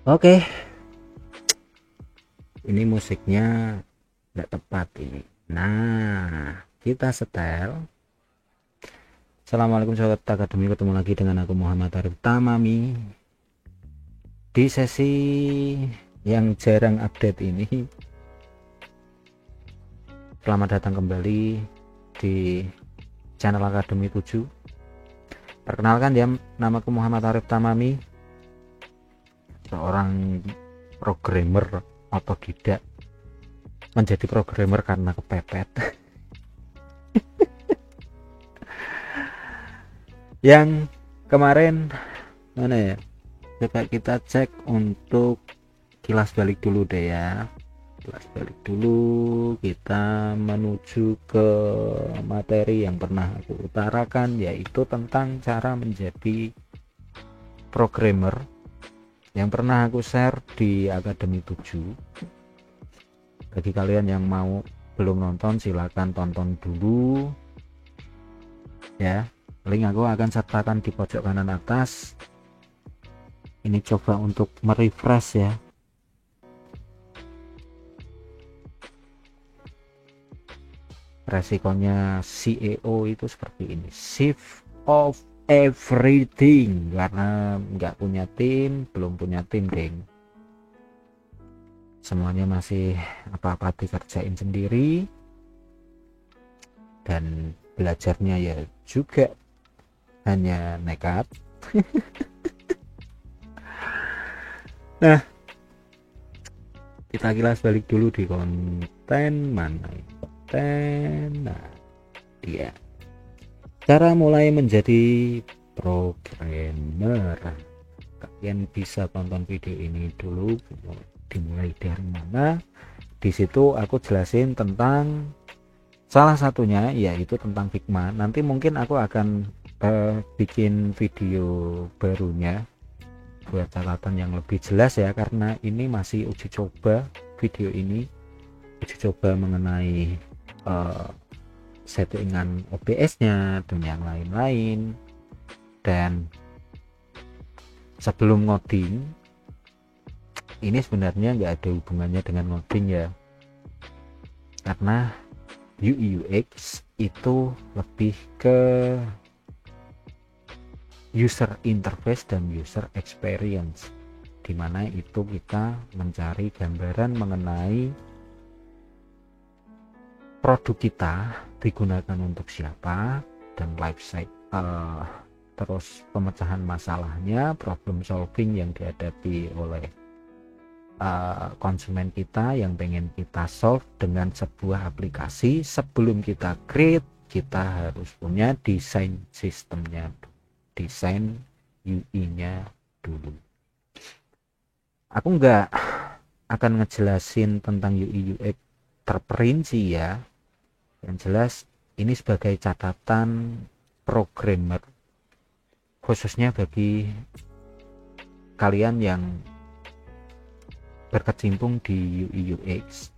Oke, ini musiknya nggak tepat ini. Nah, kita setel. Assalamualaikum sahabat akademi, ketemu lagi dengan aku Muhammad Arif Tamami di sesi yang jarang update ini. Selamat datang kembali di channel Akademi 7. Perkenalkan ya, namaku Muhammad Arif Tamami, seorang programmer otodidak, menjadi programmer karena kepepet. Yang kemarin mana ya, coba kita cek untuk kilas balik dulu deh ya. Kilas balik dulu, kita menuju ke materi yang pernah aku utarakan, yaitu tentang cara menjadi programmer yang pernah aku share di Akademi 7. Bagi kalian yang mau belum nonton, silahkan tonton dulu ya. Link aku akan sertakan di pojok kanan atas. Ini coba untuk merefresh ya. Resikonya CEO itu seperti ini, shift of everything, karena nggak punya tim, belum punya tim deng, semuanya masih apa-apa dikerjain sendiri, dan belajarnya ya juga hanya nekat. Nah, kita kilas balik dulu di konten mana ini? Konten, nah dia cara mulai menjadi programmer. Kalian bisa tonton video ini dulu, dimulai dari mana. Di situ aku jelasin tentang salah satunya, yaitu tentang Figma. Nanti mungkin aku akan bikin video barunya buat catatan yang lebih jelas ya, karena ini masih uji coba. Video ini uji coba mengenai settingan OBS-nya dan yang lain-lain. Dan sebelum ngoding, ini sebenarnya nggak ada hubungannya dengan ngoding ya, karena UI UX itu lebih ke user interface dan user experience, dimana itu kita mencari gambaran mengenai produk kita digunakan untuk siapa, dan life cycle, terus pemecahan masalahnya, problem solving yang dihadapi oleh konsumen kita yang pengen kita solve dengan sebuah aplikasi. Sebelum kita create, kita harus punya desain sistemnya, desain UI-nya dulu. Aku nggak akan ngejelasin tentang UI UX terperinci ya. Yang jelas ini sebagai catatan programmer, khususnya bagi kalian yang berkecimpung di UI UX.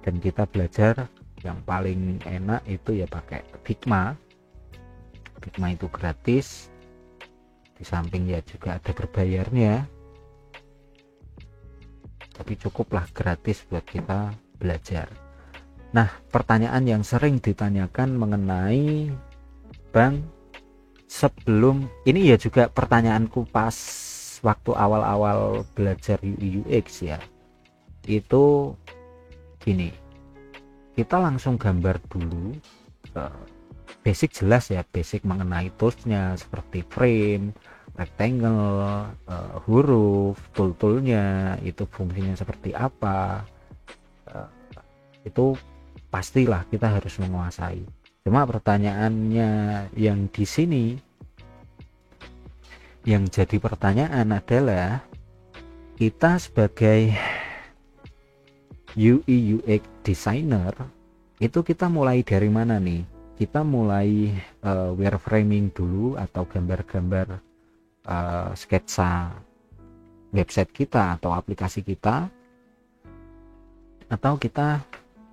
Dan kita belajar yang paling enak itu ya pakai Figma. Figma itu gratis, di samping ya juga ada berbayarnya, tapi cukuplah gratis buat kita belajar. Nah, pertanyaan yang sering ditanyakan mengenai Bang, sebelum ini ya juga pertanyaanku pas waktu awal-awal belajar UI UX ya, itu gini, kita langsung gambar dulu, basic jelas ya, basic mengenai toolsnya seperti frame, rectangle, huruf, tool-toolnya itu fungsinya seperti apa, itu pastilah kita harus menguasai. Cuma pertanyaannya yang di sini, yang jadi pertanyaan adalah, kita sebagai UI UX designer itu kita mulai dari mana nih? Kita mulai wireframing dulu atau gambar-gambar sketsa website kita atau aplikasi kita, atau kita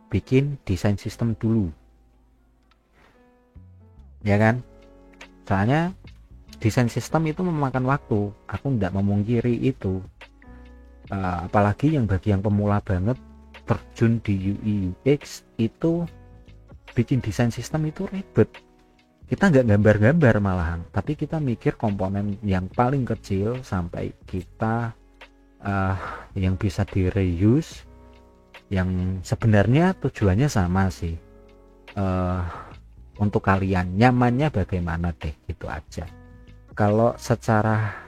bikin desain sistem dulu, ya kan? Soalnya desain sistem itu memakan waktu, aku tidak memungkiri itu. Apalagi yang bagi yang pemula banget terjun di UI UX itu bikin desain sistem itu ribet. Kita nggak gambar-gambar malahan, tapi kita mikir komponen yang paling kecil sampai kita yang bisa di reuse, yang sebenarnya tujuannya sama sih. Untuk kalian nyamannya bagaimana deh, gitu aja. Kalau secara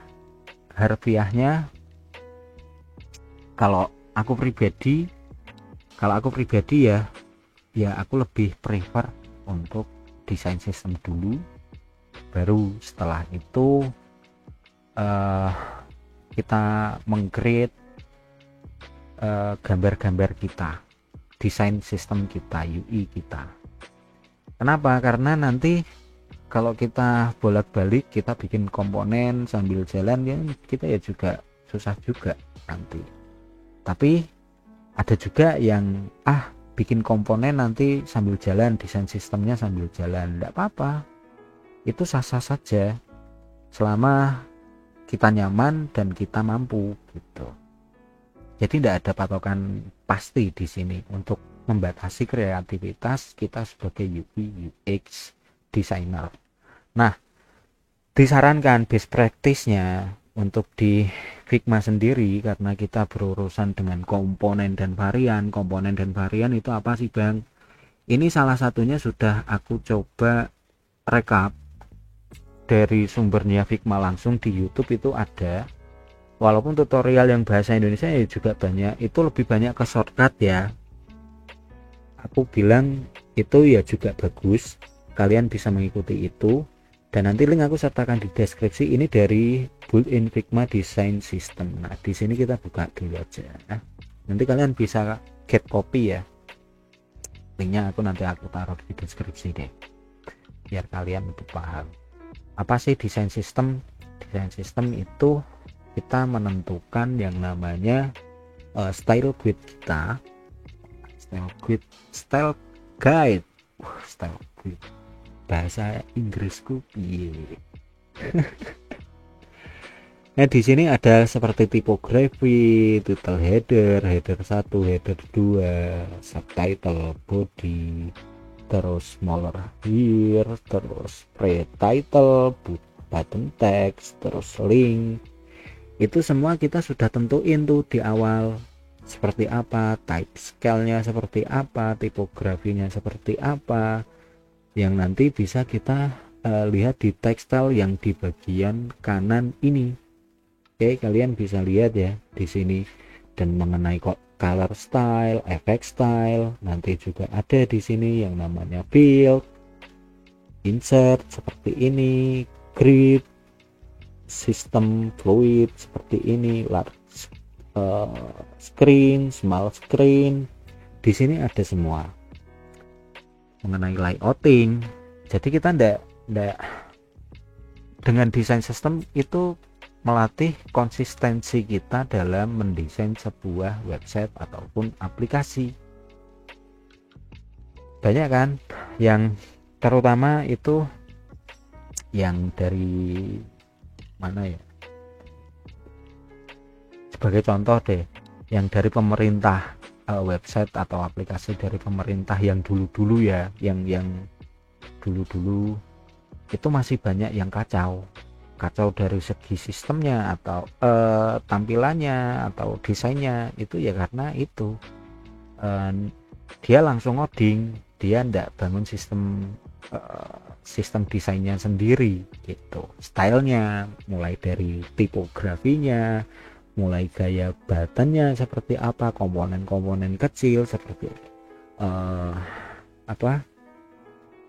harfiahnya, kalau aku pribadi ya aku lebih prefer untuk desain sistem dulu, baru setelah itu kita meng-create gambar-gambar kita, desain sistem kita, UI kita. Kenapa? Karena nanti kalau kita bolak-balik kita bikin komponen sambil jalan ya, kita ya juga susah juga nanti. Tapi ada juga yang bikin komponen nanti sambil jalan, desain sistemnya sambil jalan, enggak apa-apa, itu sah-sah saja selama kita nyaman dan kita mampu gitu. Jadi tidak ada patokan pasti di sini untuk membatasi kreativitas kita sebagai UI UX designer. Nah, disarankan best practice-nya untuk di Figma sendiri, karena kita berurusan dengan komponen dan varian. Komponen dan varian itu apa sih Bang? Ini salah satunya sudah aku coba rekap dari sumbernya Figma langsung di YouTube, itu ada. Walaupun tutorial yang bahasa Indonesia ya juga banyak, itu lebih banyak ke shortcut ya. Aku bilang itu ya juga bagus, kalian bisa mengikuti itu. Dan nanti link aku sertakan di deskripsi. Ini dari built-in Figma design system. Nah, di sini kita buka dulu aja. Nanti kalian bisa get copy ya. Linknya nanti aku taruh di deskripsi deh, biar kalian lebih paham. Apa sih desain system? Desain system itu kita menentukan yang namanya style guide kita, style guide, style guide. Bahasa Inggrisku piye. Nah, di sini ada seperti tipografi, title header, header 1, header 2, subtitle, body, terus smaller here, terus pre-title, button text, terus link. Itu semua kita sudah tentuin tuh di awal, seperti apa, type scale-nya seperti apa, tipografinya seperti apa, yang nanti bisa kita lihat di tekstil yang di bagian kanan ini. Oke, kalian bisa lihat ya di sini. Dan mengenai color style, effect style, nanti juga ada di sini yang namanya field, insert seperti ini, grid, sistem fluid seperti ini, large screen, small screen. Di sini ada semua. Mengenai layouting, jadi kita ndak dengan desain sistem itu melatih konsistensi kita dalam mendesain sebuah website ataupun aplikasi. Banyak kan yang terutama itu yang dari mana ya, sebagai contoh deh, yang dari pemerintah, website atau aplikasi dari pemerintah yang dulu-dulu ya, yang dulu-dulu itu masih banyak yang kacau dari segi sistemnya atau tampilannya atau desainnya. Itu ya karena itu dia langsung ngoding, dia ndak bangun sistem desainnya sendiri gitu. Stylenya mulai dari tipografinya, mulai gaya buttonnya seperti apa, komponen-komponen kecil seperti apa.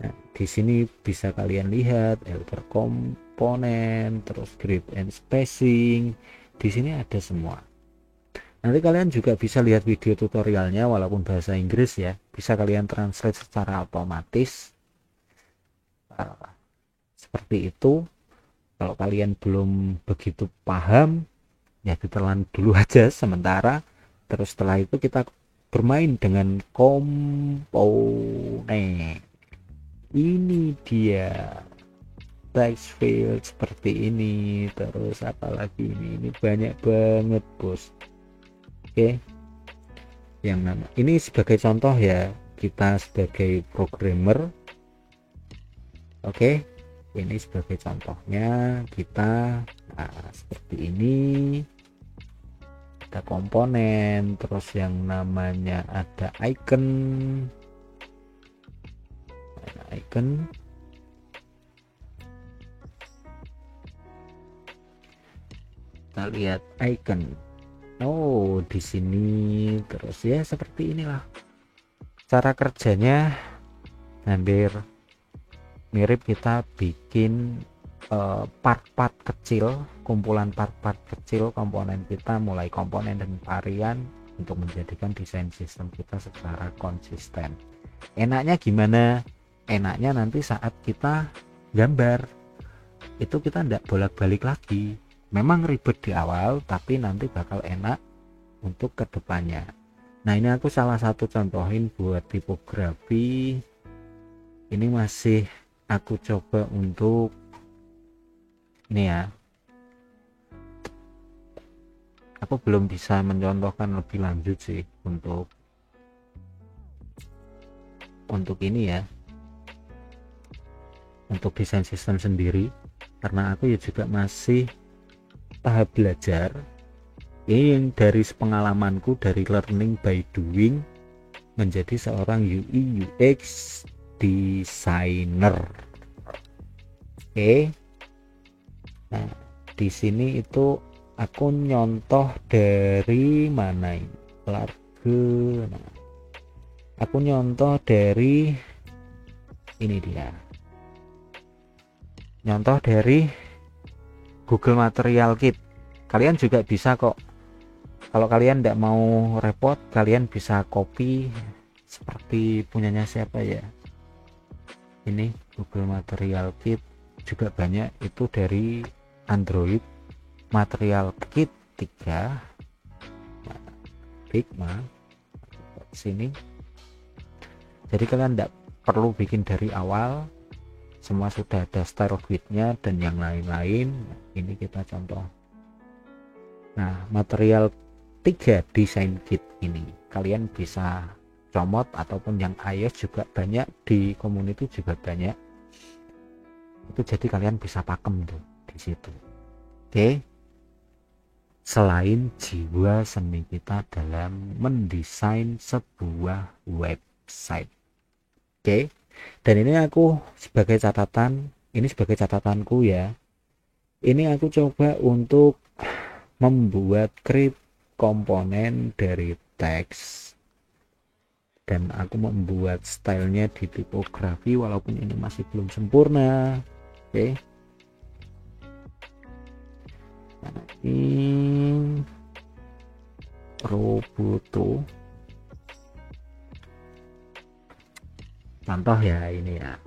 Nah, di sini bisa kalian lihat helper komponen, terus grid and spacing. Di sini ada semua. Nanti kalian juga bisa lihat video tutorialnya walaupun bahasa Inggris ya. Bisa kalian translate secara otomatis. Seperti itu. Kalau kalian belum begitu paham, ya ditelan dulu aja sementara. Terus setelah itu kita bermain dengan komponen. Ini dia text field seperti ini, terus apalagi ini banyak banget bos. Oke, yang nama ini sebagai contoh ya, kita sebagai programmer. Oke, ini sebagai contohnya kita, nah, seperti ini ada komponen, terus yang namanya ada icon. Kita lihat icon. Oh, di sini terus ya, seperti inilah cara kerjanya. Hampir mirip kita bikin part-part kecil, kumpulan part-part kecil komponen kita, mulai komponen dan varian, untuk menjadikan desain sistem kita secara konsisten. Enaknya gimana? Enaknya nanti saat kita gambar itu kita tidak bolak-balik lagi. Memang ribet di awal, tapi nanti bakal enak untuk kedepannya. Nah, ini aku salah satu contohin buat tipografi. Ini masih aku coba untuk ini ya. Aku belum bisa mencontohkan lebih lanjut sih untuk ini ya, untuk desain sistem sendiri, karena aku ya juga masih tahap belajar. Ini yang dari pengalamanku, dari learning by doing menjadi seorang UI UX designer. Oke. Nah, di sini itu aku nyontoh dari mana ini? Large. Nah, aku nyontoh dari ini dia. Nyontoh dari Google Material Kit. Kalian juga bisa kok. Kalau kalian tidak mau repot, kalian bisa copy seperti punyanya siapa ya. Ini Google Material Kit juga banyak, itu dari Android Material Kit 3 Figma sini. Jadi kalian tidak perlu bikin dari awal, semua sudah ada style guide-nya dan yang lain-lain. Ini kita contoh. Nah, Material 3 desain kit ini kalian bisa comot, ataupun yang iOS juga banyak, di community juga banyak itu, jadi kalian bisa pakem tuh di situ. Oke. Selain jiwa seni kita dalam mendesain sebuah website. Oke. Dan ini aku sebagai catatan, ini sebagai catatanku ya. Ini aku coba untuk membuat script komponen dari teks, dan aku membuat stylenya di tipografi walaupun ini masih belum sempurna. Oke. Nah, ini Roboto contoh ya, ini ya.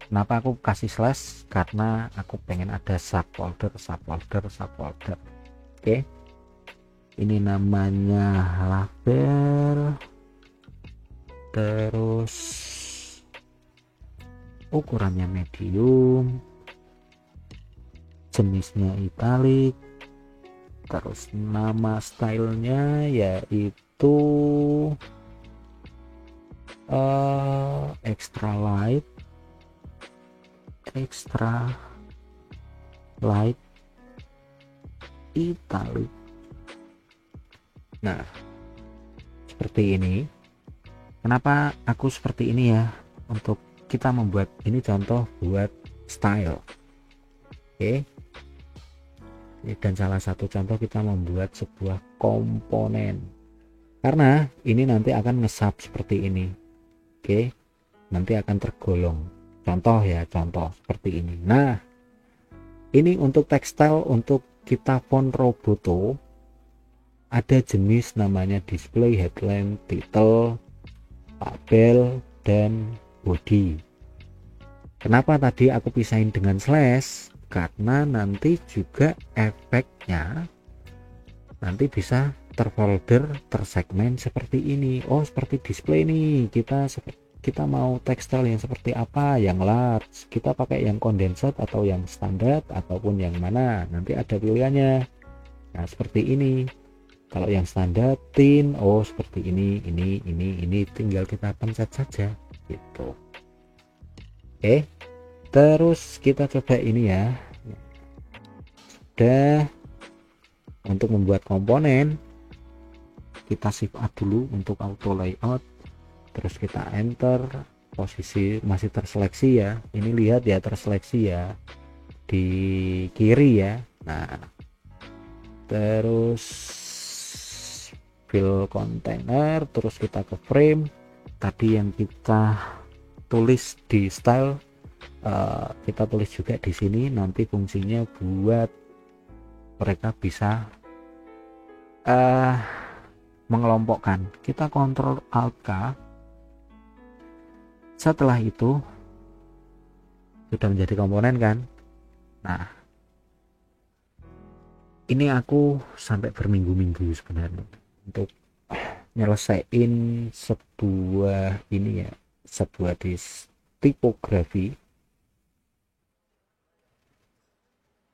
Kenapa aku kasih slash? Karena aku pengen ada subfolder. Oke. Ini namanya label, terus ukurannya medium, jenisnya italic, terus nama stylenya yaitu extra light italic. Nah, seperti ini. Kenapa aku seperti ini ya? Untuk kita membuat ini contoh buat style. Oke. Dan salah satu contoh kita membuat sebuah komponen. Karena ini nanti akan nge-sub seperti ini. Oke. Nanti akan tergolong. Contoh ya, contoh seperti ini. Nah, ini untuk tekstil, untuk kita font Roboto, ada jenis namanya display, headline, title, label, dan body. Kenapa tadi aku pisahin dengan slash? Karena nanti juga efeknya nanti bisa terfolder, tersegmen seperti ini. Oh, seperti display nih, kita mau tekstil yang seperti apa, yang large, kita pakai yang condensed atau yang standar ataupun yang mana, nanti ada pilihannya. Nah, seperti ini. Kalau yang standar tin, oh seperti ini tinggal kita pencet saja gitu. Oke, terus kita coba ini ya. Sudah. Untuk membuat komponen kita shift A dulu untuk auto layout, terus kita enter, posisi masih terseleksi ya, ini lihat ya terseleksi ya di kiri ya. Nah terus fill container, terus kita ke frame tadi yang kita tulis di style, kita tulis juga di sini nanti fungsinya buat mereka bisa mengelompokkan. Kita Ctrl Alt K. Setelah itu sudah menjadi komponen kan. Nah ini aku sampai berminggu-minggu sebenarnya untuk nyelesain sebuah ini ya, sebuah tipografi.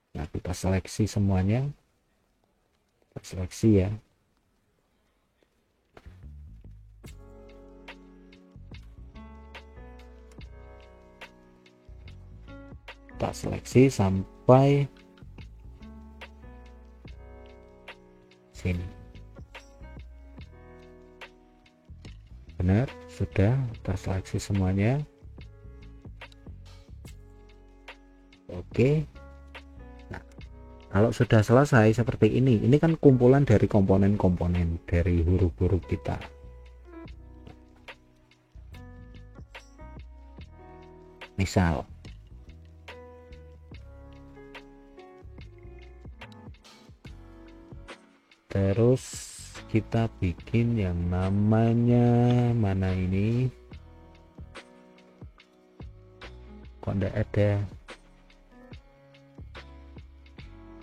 Nah kita seleksi semuanya, kita seleksi ya. Kita seleksi sampai sini. Benar, sudah terseleksi semuanya. Oke. Nah, kalau sudah selesai seperti ini kan kumpulan dari komponen-komponen dari huruf-huruf kita. Misal terus kita bikin yang namanya mana ini, kok enggak ada,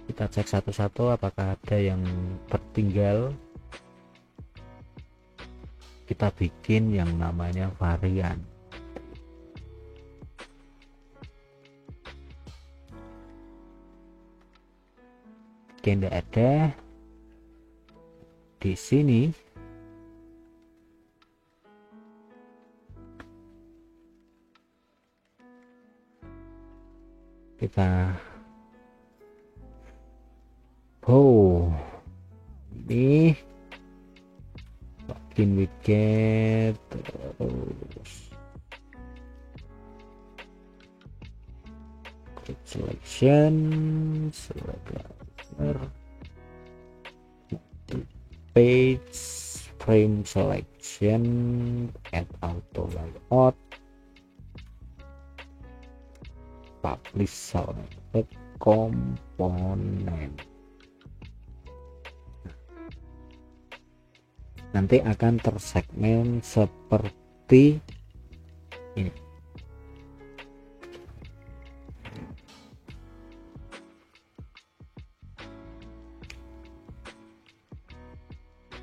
kita cek satu-satu apakah ada yang tertinggal. Kita bikin yang namanya varian. Oke, enggak ada. Di sini kita ini bikin widget, terus selection, page, frame selection, add auto layout, publish selected komponen. Nanti akan tersegmen seperti ini.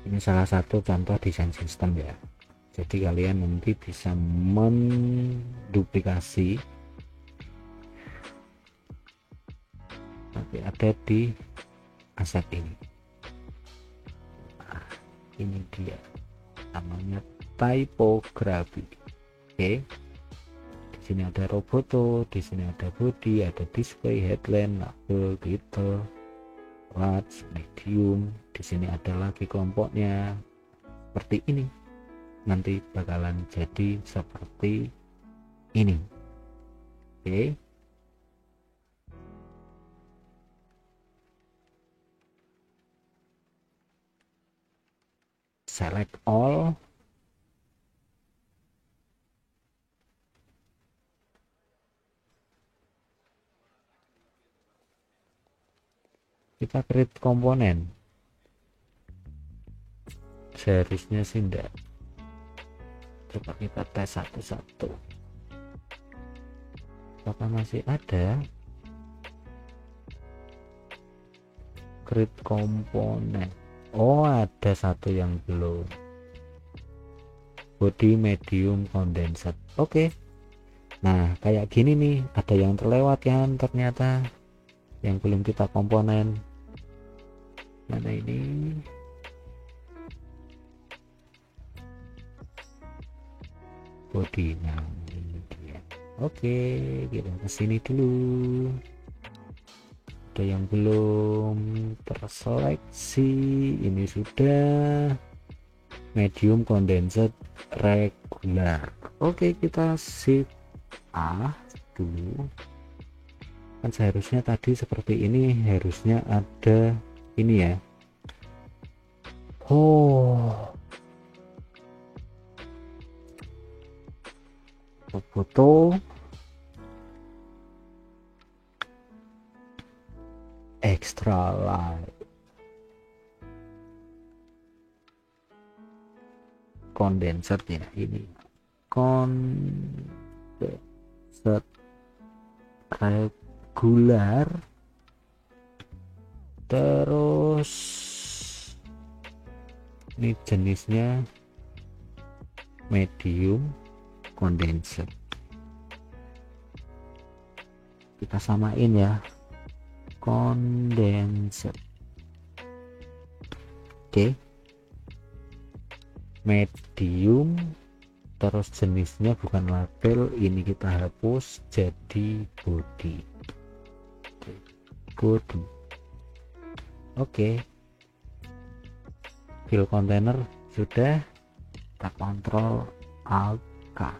Ini salah satu contoh desain sistem ya. Jadi kalian nanti bisa menduplikasi nanti ada di aset ini. Nah, ini dia namanya typography. Oke. Di sini ada roboto, di sini ada body, ada display, headline, label, title, large, medium. Di sini ada lagi kelompoknya seperti ini. Nanti bakalan jadi seperti ini. Oke. Select all. Kita create komponen. Seharusnya sih enggak. Coba kita tes satu-satu. Apakah masih ada? Create komponen. Oh, ada satu yang belum. Body, medium, condensed. Oke. Nah, kayak gini nih, ada yang terlewat kan ternyata, yang belum kita komponen. Mana ini? body. Nah ini dia. Oke, kita kesini dulu. Ada yang belum terseleksi, ini sudah medium condensed regular. Oke, kita shift A dulu. Kan seharusnya tadi seperti ini, harusnya ada ini ya. Foto extra light condenser ya, ini condensed regular, terus ini jenisnya medium condensed. Kita samain ya, condensed. Oke, medium, terus jenisnya bukan label, ini kita hapus jadi body. Body. Oke, fill container sudah, kita kontrol alt K.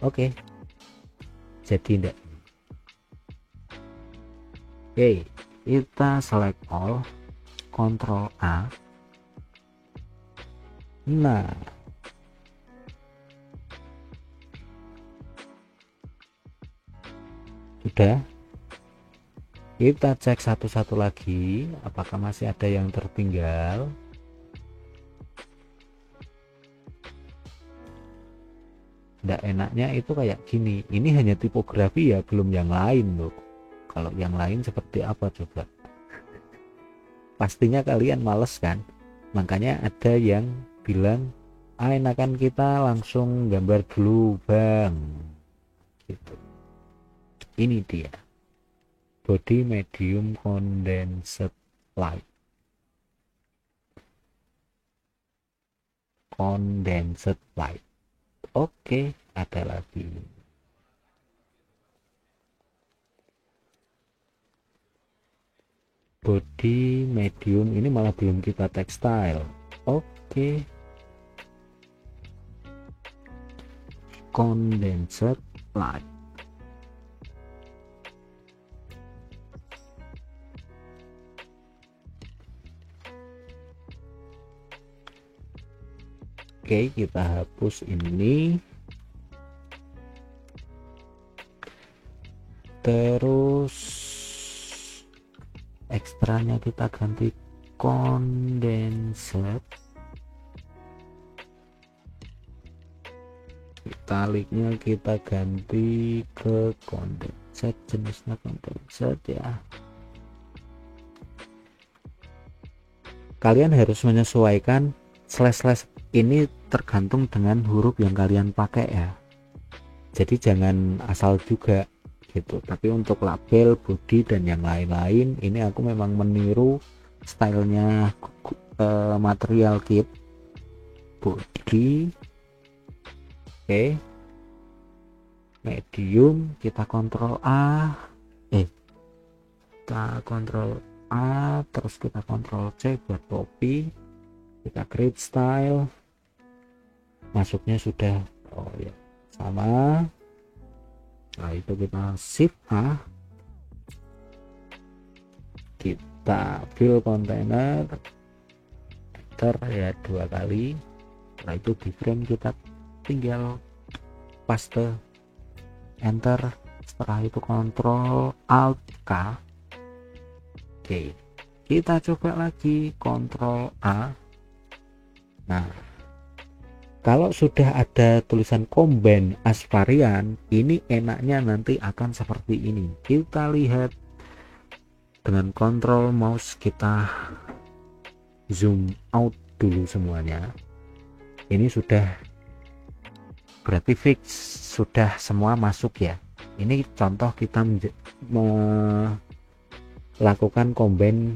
Oke, jadi enggak. Oke, kita select all, kontrol A. Nah, sudah. Kita cek satu-satu lagi apakah masih ada yang tertinggal. Nggak enaknya itu kayak gini, ini hanya tipografi ya, belum yang lain loh. Kalau yang lain seperti apa coba? Pastinya kalian males kan? Makanya ada yang bilang, enakan kita langsung gambar dulu bang, gitu. Ini dia body medium condensed light. Condensed light. Oke, ada lagi. Body medium, ini malah belum kita textile. Oke. Condensed light. Oke, kita hapus ini. Terus ekstranya kita ganti condensed. Italiknya kita ganti ke condensed, jenisnya condensed ya. Kalian harus menyesuaikan slash ini tergantung dengan huruf yang kalian pakai ya. Jadi jangan asal juga gitu. Tapi untuk label, body dan yang lain-lain, ini aku memang meniru stylenya material kit body. Oke, medium kita kontrol A, kita kontrol A, terus kita kontrol C buat copy, kita create style, masuknya sudah, oh ya sama. Nah itu kita shift A, kita fill container, enter ya 2 kali. Setelah itu di frame kita tinggal paste, enter. Setelah itu kontrol alt K. Oke, kita coba lagi kontrol A. Nah, kalau sudah ada tulisan combine as variant, ini enaknya nanti akan seperti ini. Kita lihat dengan kontrol mouse, kita zoom out dulu semuanya. Ini sudah berarti fix, sudah semua masuk ya. Ini contoh kita melakukan combine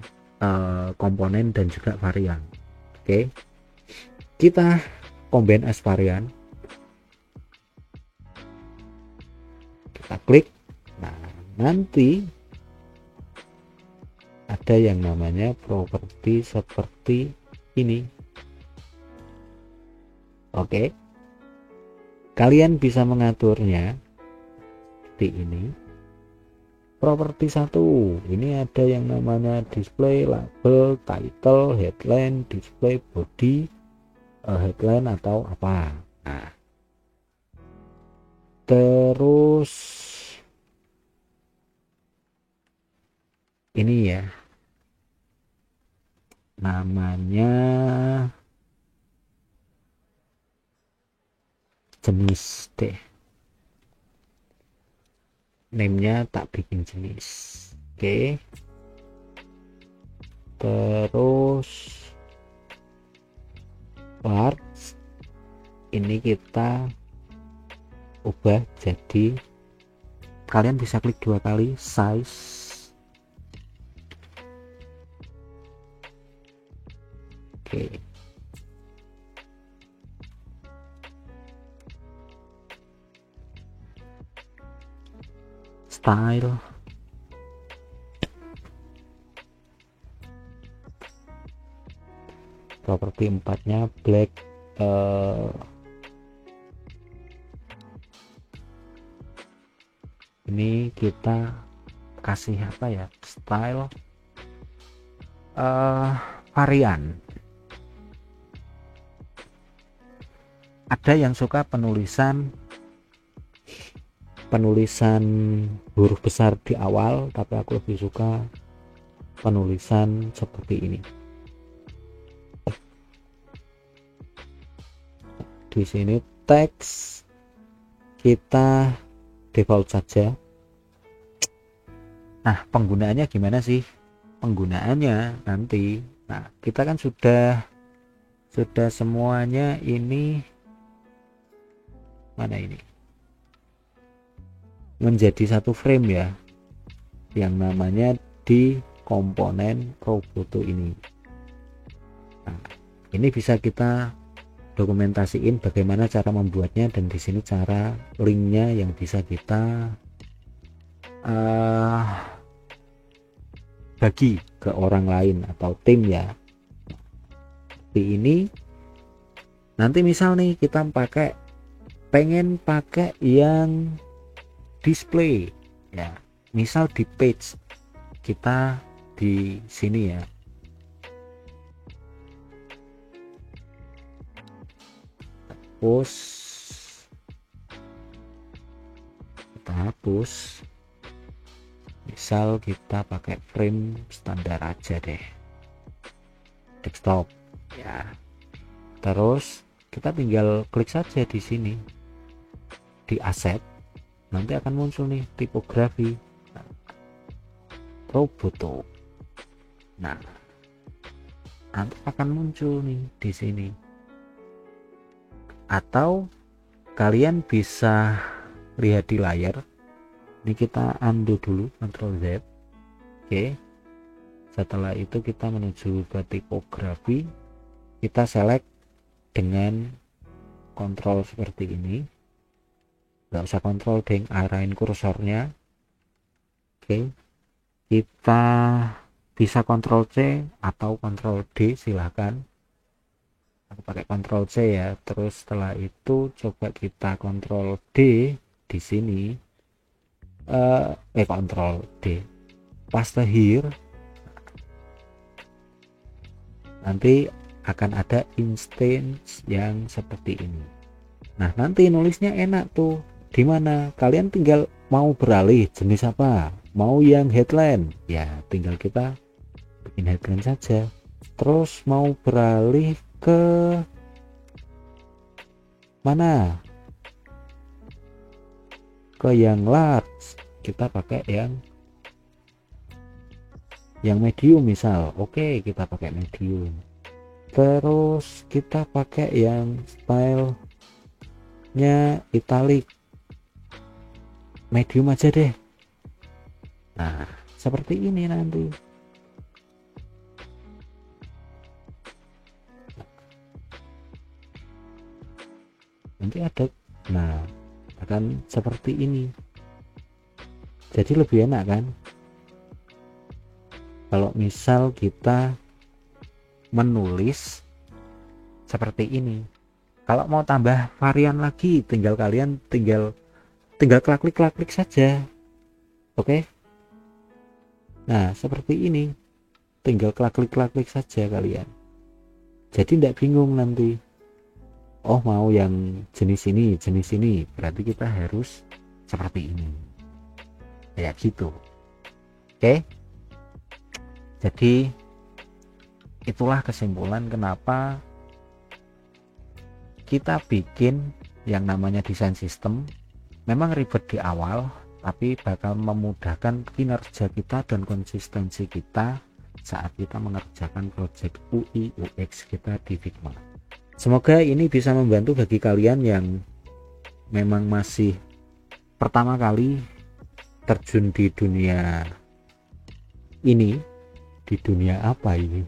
komponen dan juga varian. Oke, kita combine as varian. kita klik. Nah, nanti ada yang namanya properti seperti ini. Oke, kalian bisa mengaturnya seperti ini. Properti 1 ini ada yang namanya display, label, title, headline, display, body, headline atau apa. Nah, terus ini ya namanya jenis deh, name-nya tak bikin jenis. Oke, terus parts ini kita ubah jadi, kalian bisa klik 2 kali, size. Oke, style, properti 4-nya black, ini kita kasih apa ya, style varian. Ada yang suka penulisan huruf besar di awal, tapi aku lebih suka penulisan seperti ini. Di sini teks kita default saja. Nah, penggunaannya gimana sih? Penggunaannya nanti, nah kita kan sudah semuanya ini, mana ini, menjadi satu frame ya, yang namanya di komponen Proboto ini. Nah, ini bisa kita dokumentasiin bagaimana cara membuatnya, dan di sini cara linknya yang bisa kita bagi ke orang lain atau tim ya. Seperti ini. Nanti misal nih kita pengen pakai yang display ya, misal di page kita di sini ya, kita hapus, misal kita pakai frame standar aja deh, desktop ya. Terus kita tinggal klik saja di sini di aset, nanti akan muncul nih tipografi Proboto. Nah, nanti akan muncul nih di sini. Atau kalian bisa lihat di layar. Ini kita undo dulu, Ctrl Z. Oke. Setelah itu kita menuju ke tipografi. Kita select dengan kontrol seperti ini. Nggak usah kontrol, deng, arahin kursornya. Oke, kita bisa kontrol C atau kontrol D, silahkan. Aku pakai kontrol C ya. Terus setelah itu coba kita kontrol D di sini, kontrol D, paste here. Nanti akan ada instance yang seperti ini. Nah, nanti nulisnya enak tuh. Dimana kalian tinggal mau beralih jenis apa, mau yang headline ya, tinggal kita bikin headline saja. Terus mau beralih ke mana, ke yang large, kita pakai yang medium misal. Oke, kita pakai medium. Terus kita pakai yang stylenya italic, medium aja deh. Nah, seperti ini nanti. Nanti ada, nah akan seperti ini. Jadi lebih enak kan kalau misal kita menulis seperti ini. Kalau mau tambah varian lagi, kalian tinggal klik saja. Oke. Nah, seperti ini. Tinggal klik saja kalian. Jadi tidak bingung nanti. Oh, mau yang jenis ini, berarti kita harus seperti ini. Kayak gitu. Oke. Jadi itulah kesimpulan kenapa kita bikin yang namanya desain sistem. Memang ribet di awal, tapi bakal memudahkan kinerja kita dan konsistensi kita saat kita mengerjakan proyek UI UX kita di Figma. Semoga ini bisa membantu bagi kalian yang memang masih pertama kali terjun di dunia ini. Di dunia apa ini?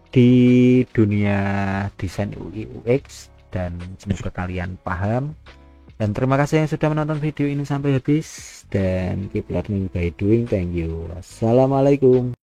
Di dunia desain UI UX, dan semoga kalian paham. Dan terima kasih yang sudah menonton video ini sampai habis, dan keep learning by doing. Thank you. Assalamualaikum.